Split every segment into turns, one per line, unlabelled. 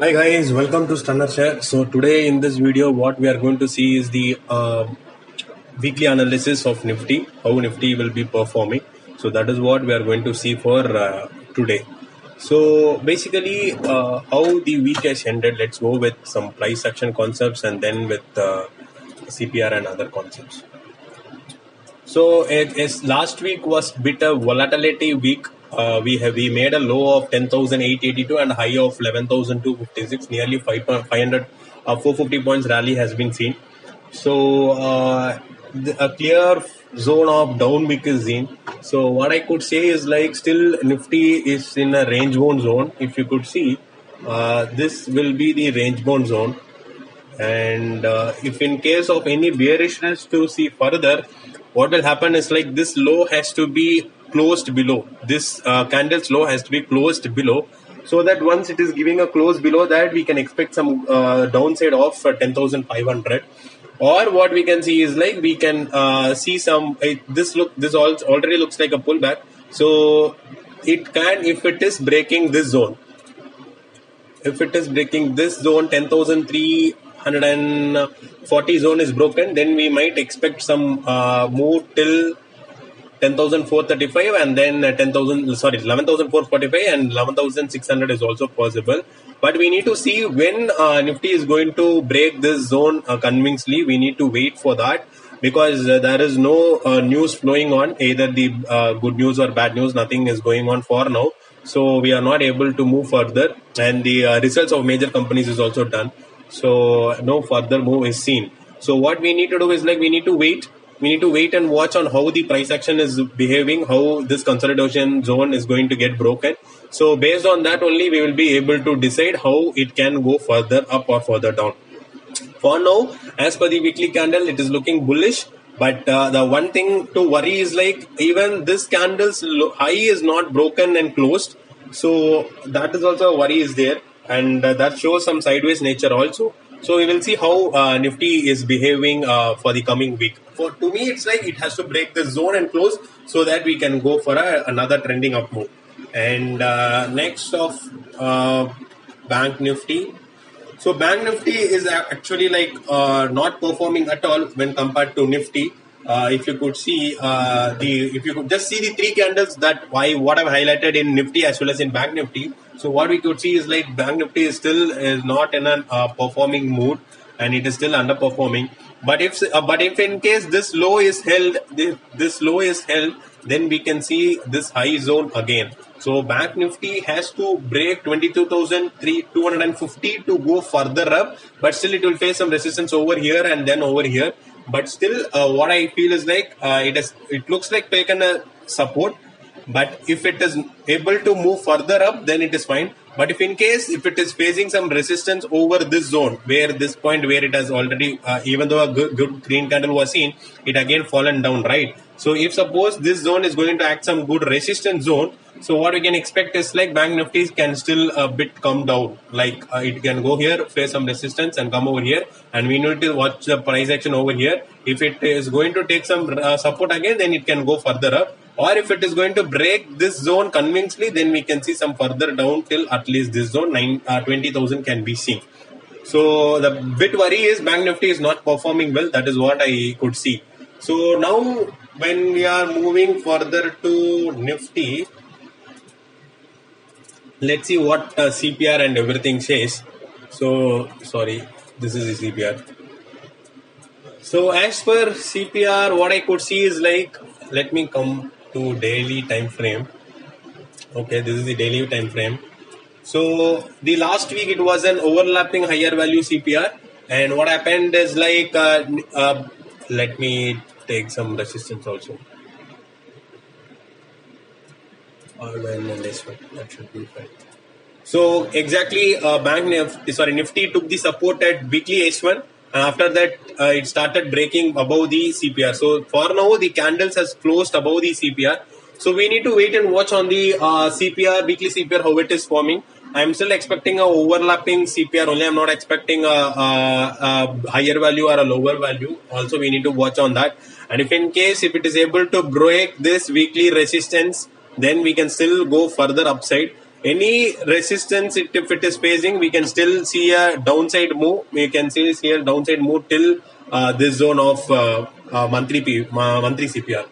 Hi guys, welcome to Stunner Share. So today in this video, what we are going to see is the weekly analysis of Nifty, how Nifty will be performing. So that is what we are going to see for today. So basically, how the week has ended. Let's go with some price action concepts and then with CPR and other concepts. So last week was bit a volatility week. We made a low of 10,882 and high of 11,256. Nearly 500 450 points rally has been seen. So a clear zone of down week is seen. So what I could say is like still Nifty is in a range bound zone. If you could see, this will be the range bound zone. And if in case of any bearishness to see further, what will happen is like this low has to be closed below. This candle's low has to be closed below, so that once it is giving a close below that, we can expect some downside of 10,500. Or what we can see is like we can see some this already looks like a pullback. So it can, if it is breaking this zone, if it is breaking this zone, 10,340 zone is broken, then we might expect some move till 10,435 and then 11,445 and 11,600 is also possible. But we need to see when Nifty is going to break this zone convincingly. We need to wait for that, because there is no news flowing on, either the good news or bad news. Nothing is going on for now. So we are not able to move further, and the results of major companies is also done. So no further move is seen. So what we need to do is like we need to wait and watch on how the price action is behaving, how this consolidation zone is going to get broken. So based on that only, we will be able to decide how it can go further up or further down. For now, as per the weekly candle, it is looking bullish. But the one thing to worry is like even this candle's high is not broken and closed. So that is also a worry is there, and that shows some sideways nature also. So we will see how Nifty is behaving for the coming week. For to me, it's like it has to break the zone and close so that we can go for another trending up move. And next of Bank Nifty. So Bank Nifty is actually like not performing at all when compared to Nifty. If you could see if you could just see the three candles that what I've highlighted in Nifty as well as in Bank Nifty. So what we could see is like Bank Nifty is not in a performing mood, and it is still underperforming. But if in case this low is held, then we can see this high zone again. So Bank Nifty has to break 22,250 to go further up, but still it will face some resistance over here and then over here. But still, what I feel is like it looks like taken a support. But if it is able to move further up, then it is fine. But if it is facing some resistance over this zone, where this point where it has already, even though a good green candle was seen, it again fallen down, right? So if suppose this zone is going to act some good resistance zone, so what we can expect is like Bank Nifty can still a bit come down. Like it can go here, face some resistance and come over here. And we need to watch the price action over here. If it is going to take some support again, then it can go further up. Or if it is going to break this zone convincingly, then we can see some further down till at least this zone, 20,000 can be seen. So the bit worry is Bank Nifty is not performing well. That is what I could see. So now when we are moving further to Nifty, let's see what CPR and everything says. So sorry, this is the CPR. So as per CPR, what I could see is like, let me come to daily time frame. Okay, this is the daily time frame. So the last week it was an overlapping higher value CPR, and what happened is like let me take some resistance also. That should be fine. So exactly, Nifty took the support at weekly H1, and after that it started breaking above the CPR. So for now the candles has closed above the CPR. So we need to wait and watch on the CPR, weekly CPR, how it is forming. I'm still expecting a overlapping CPR only. I'm not expecting a higher value or a lower value. Also, we need to watch on that. And if it is able to break this weekly resistance, then we can still go further upside. Any resistance if it is facing, we can still see a downside move. We can still see a downside move till this zone of monthly CPR.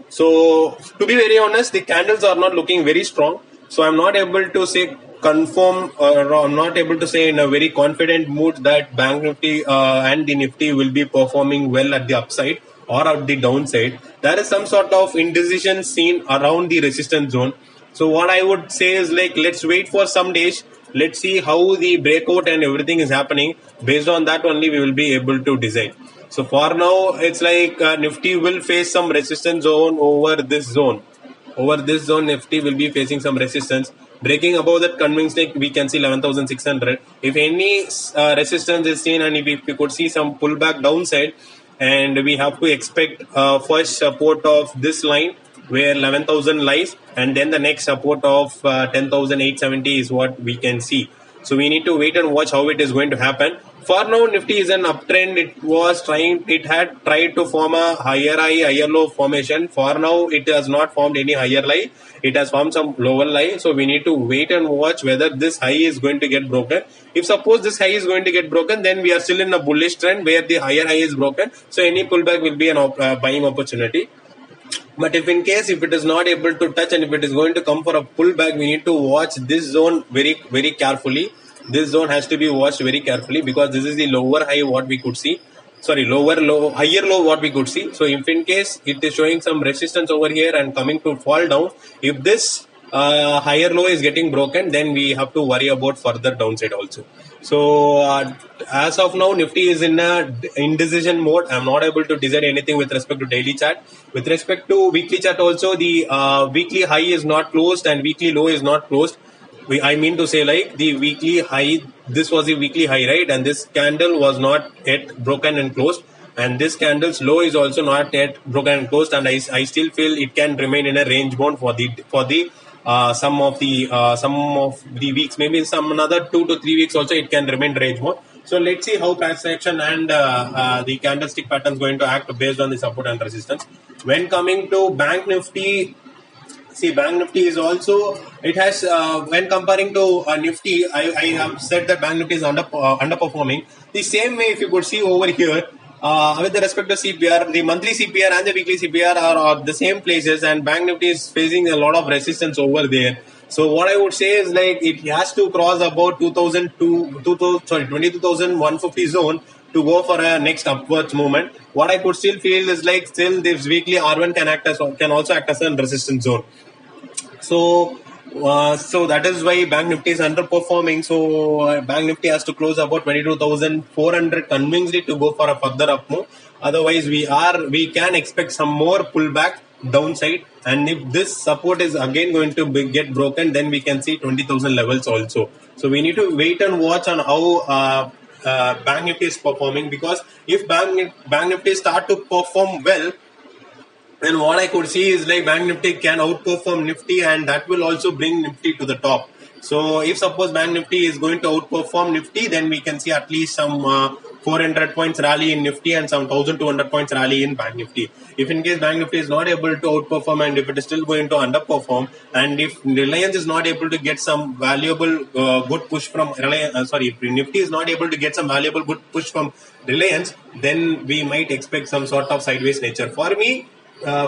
So to be very honest, the candles are not looking very strong. So I'm not able to say confirm, or I'm not able to say in a very confident mood that Bank Nifty and the Nifty will be performing well at the upside or at the downside. There is some sort of indecision seen around the resistance zone. So what I would say is, like, let's wait for some days. Let's see how the breakout and everything is happening. Based on that only we will be able to decide. So for now, it's like Nifty will face some resistance zone over this zone. Over this zone, Nifty will be facing some resistance. Breaking above that convincing, we can see 11,600. If any resistance is seen, and if we could see some pullback downside, and we have to expect first support of this line where 11,000 lies, and then the next support of 10,870 is what we can see. So we need to wait and watch how it is going to happen. For now, Nifty is an uptrend. It had tried to form a higher high, higher low formation. For now, it has not formed any higher lie. It has formed some lower lie. So we need to wait and watch whether this high is going to get broken. If suppose this high is going to get broken, then we are still in a bullish trend where the higher high is broken. So any pullback will be an buying opportunity. But if in case if it is not able to touch and if it is going to come for a pullback, we need to watch this zone very, very carefully. This zone has to be watched very carefully because this is the lower high what we could see. Sorry, lower low, higher low what we could see. So if in case it is showing some resistance over here and coming to fall down, if this higher low is getting broken, then we have to worry about further downside also. So as of now, Nifty is in a indecision mode. I'm not able to decide anything with respect to daily chart. With respect to weekly chart also, the weekly high is not closed and weekly low is not closed. I mean to say, like, the weekly high, this was the weekly high, right? And this candle was not yet broken and closed. And this candle's low is also not yet broken and closed. And I still feel it can remain in a range bound for the some of the weeks, maybe some another 2 to 3 weeks also it can remain range bound. So let's see how price action and the candlestick pattern is going to act based on the support and resistance. When coming to Bank Nifty, see, Bank Nifty is also, it has, when comparing to Nifty, I have said that Bank Nifty is underperforming. The same way, if you could see over here, with respect to CPR, the monthly CPR and the weekly CPR are the same places, and Bank Nifty is facing a lot of resistance over there. So what I would say is, like, it has to cross about 22,150 zone to go for a next upwards movement. What I could still feel is, like, still this weekly R1 can also act as a resistance zone. So that is why Bank Nifty is underperforming. So Bank Nifty has to close about 22,400 convincingly to go for a further up move. Otherwise, we can expect some more pullback downside. And if this support is again going to get broken, then we can see 20,000 levels also. So we need to wait and watch on how Bank Nifty is performing, because if Bank Nifty start to perform well, and what I could see is, like, Bank Nifty can outperform Nifty, and that will also bring Nifty to the top. So if suppose Bank Nifty is going to outperform Nifty, then we can see at least some 400 points rally in Nifty and some 1,200 points rally in Bank Nifty. If in case Bank Nifty is not able to outperform, and if it is still going to underperform, and if Reliance is not able to get some valuable good push from Reliance, if Nifty is not able to get some valuable good push from Reliance, then we might expect some sort of sideways nature. For me,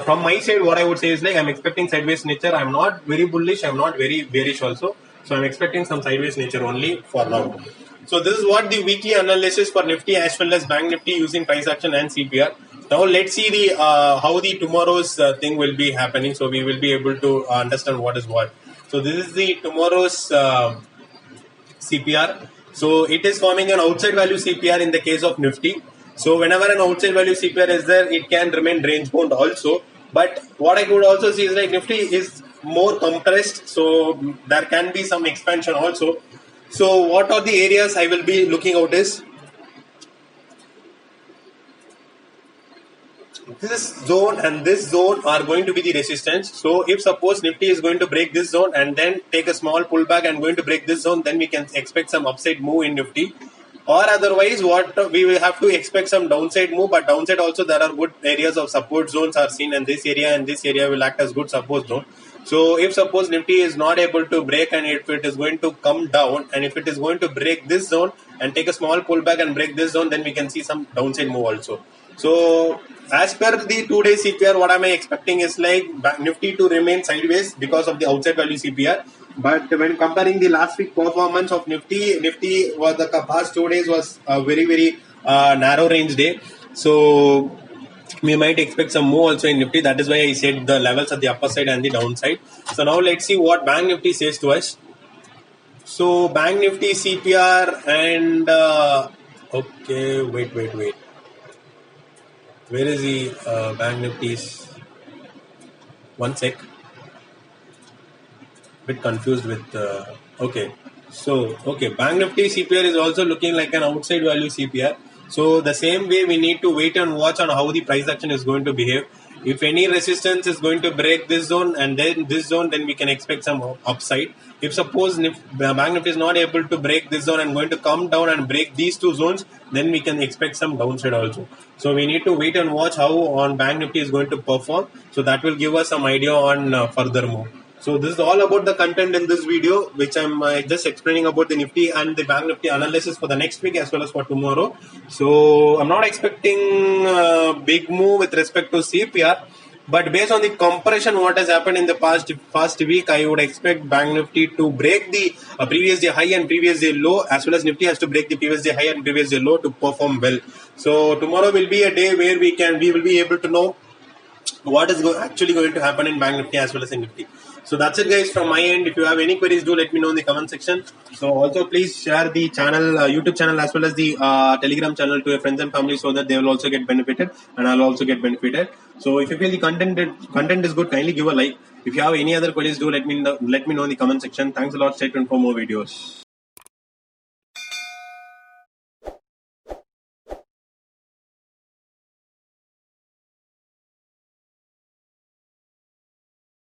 from my side, what I would say is, like, I'm expecting sideways nature. I'm not very bullish. I'm not very bearish also. So I'm expecting some sideways nature only for now. So this is what the weekly analysis for Nifty as well as Bank Nifty using price action and CPR. Now let's see the how the tomorrow's thing will be happening. So we will be able to understand what is what. So this is the tomorrow's CPR. So it is forming an outside value CPR in the case of Nifty. So whenever an outside value CPR is there, it can remain range bound also. But what I could also see is, like, Nifty is more compressed, so there can be some expansion also. So what are the areas I will be looking out is, this zone and this zone are going to be the resistance. So if suppose Nifty is going to break this zone and then take a small pullback and going to break this zone, then we can expect some upside move in Nifty. Or otherwise, what we will have to expect some downside move, but downside also there are good areas of support zones are seen, and this area will act as good support zone. So if suppose Nifty is not able to break and if it is going to come down and if it is going to break this zone and take a small pullback and break this zone, then we can see some downside move also. So as per the 2-day CPR, what am I expecting is like Nifty to remain sideways because of the outside value CPR. But when comparing the last week performance of Nifty was the past 2 days was a very narrow range day. So we might expect some move also in Nifty. That is why I said the levels at the upper side and the downside. So now let's see what Bank Nifty says to us. So Bank Nifty CPR and okay, wait. Where is the Bank Nifty's? One sec. Bit confused with okay. So Bank Nifty CPR is also looking like an outside value CPR. So the same way we need to wait and watch on how the price action is going to behave. If any resistance is going to break this zone and then this zone, then we can expect some upside. If suppose Bank Nifty is not able to break this zone and going to come down and break these two zones, then we can expect some downside also. So we need to wait and watch how on Bank Nifty is going to perform. So that will give us some idea on further move. So this is all about the content in this video, which I'm just explaining about the Nifty and the Bank Nifty analysis for the next week as well as for tomorrow. So I'm not expecting a big move with respect to CPR, but based on the comparison what has happened in the past week, I would expect Bank Nifty to break the previous day high and previous day low, as well as Nifty has to break the previous day high and previous day low to perform well. So tomorrow will be a day where we will be able to know what is actually going to happen in Bank Nifty as well as in Nifty. So that's it guys from my end. If you have any queries, do let me know in the comment section. So also please share the channel, YouTube channel as well as the Telegram channel to your friends and family so that they will also get benefited and I'll also get benefited. So if you feel the content is good, kindly give a like. If you have any other queries, do let me know in the comment section. Thanks a lot. Stay tuned for more videos.